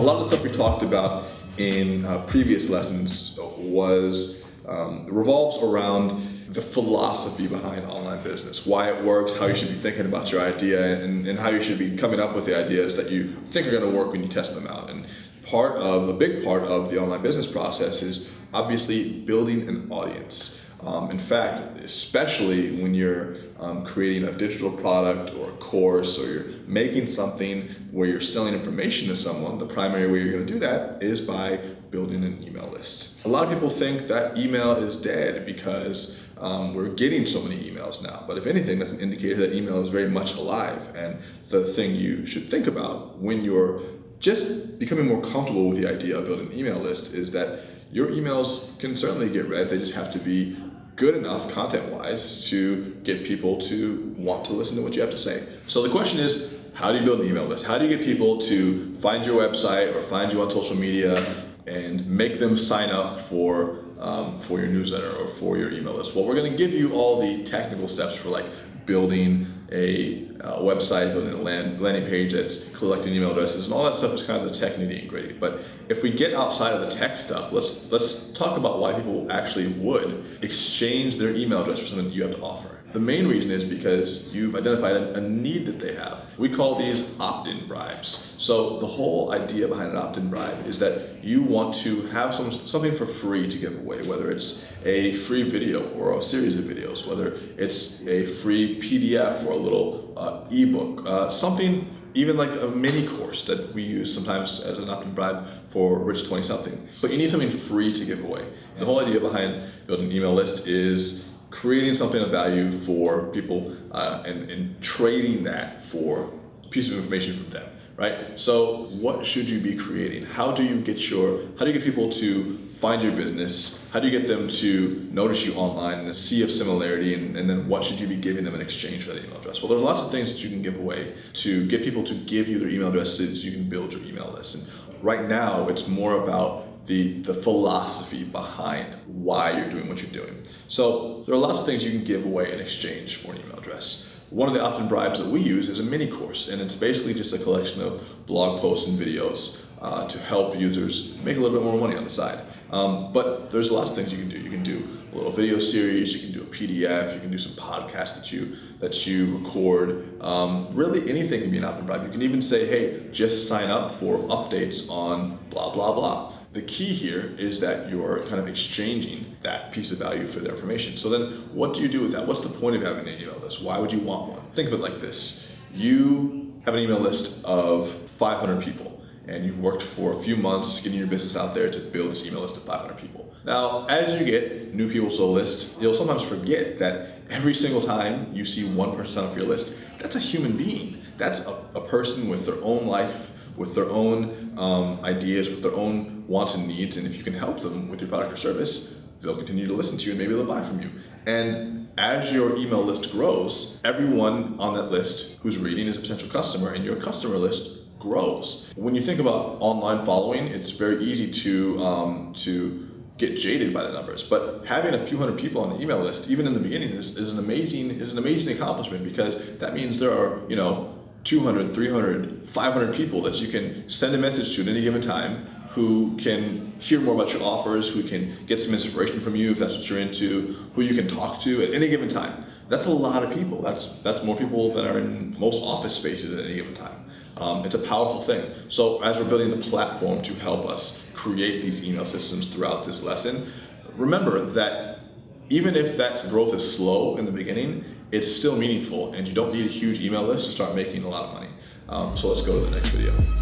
A lot of the stuff we talked about in previous lessons revolves around the philosophy behind online business, why it works, how you should be thinking about your idea, and how you should be coming up with the ideas that you think are going to work when you test them out. And a big part of the online business process is obviously building an audience. In fact, especially when you're creating a digital product or a course, or you're making something where you're selling information to someone, the primary way you're going to do that is by building an email list. A lot of people think that email is dead because we're getting so many emails now. But if anything, that's an indicator that email is very much alive. And the thing you should think about when you're just becoming more comfortable with the idea of building an email list is that your emails can certainly get read. They just have to be good enough content-wise to get people to want to listen to what you have to say. So the question is, how do you build an email list? How do you get people to find your website or find you on social media and make them sign up for your newsletter or for your email list? Well, we're going to give you all the technical steps for building a website, building a landing page that's collecting email addresses, and all that stuff is kind of the tech nitty-gritty. But if we get outside of the tech stuff, let's talk about why people actually would exchange their email address for something that you have to offer. The main reason is because you've identified a need that they have. We call these opt-in bribes. So the whole idea behind an opt-in bribe is that you want to have something for free to give away, whether it's a free video or a series of videos, whether it's a free PDF or a little ebook, something even like a mini course that we use sometimes as an opt-in bribe for rich 20-something. But you need something free to give away. The whole idea behind building an email list is creating something of value for people and trading that for a piece of information from them, right? So what should you be creating? How do you get people to find your business? How do you get them to notice you online and a sea of similarity? And then what should you be giving them in exchange for that email address? Well, there's lots of things that you can give away to get people to give you their email addresses. You can build your email list. And right now, it's more about the philosophy behind why you're doing what you're doing. So there are lots of things you can give away in exchange for an email address. One of the opt-in bribes that we use is a mini course, and it's basically just a collection of blog posts and videos to help users make a little bit more money on the side. But there's lots of things you can do. You can do a little video series, you can do a PDF, you can do some podcasts that you record. Really anything can be an opt-in bribe. You can even say, hey, just sign up for updates on blah, blah, blah. The key here is that you're kind of exchanging that piece of value for their information. So then what do you do with that? What's the point of having an email list? Why would you want one? Think of it like this. You have an email list of 500 people, and you've worked for a few months getting your business out there to build this email list of 500 people. Now, as you get new people to the list, you'll sometimes forget that every single time you see one person sign up for your list, that's a human being. That's a person with their own life, with their own ideas, with their own wants and needs, and if you can help them with your product or service, they'll continue to listen to you and maybe they'll buy from you. And as your email list grows, everyone on that list who's reading is a potential customer, and your customer list grows. When you think about online following, it's very easy to get jaded by the numbers, but having a few hundred people on the email list, even in the beginning, is an amazing accomplishment, because that means there are 200, 300, 500 people that you can send a message to at any given time, who can hear more about your offers, who can get some inspiration from you if that's what you're into, who you can talk to at any given time. That's a lot of people. That's more people than are in most office spaces at any given time. It's a powerful thing. So as we're building the platform to help us create these email systems throughout this lesson, remember that even if that growth is slow in the beginning, it's still meaningful, and you don't need a huge email list to start making a lot of money. So let's go to the next video.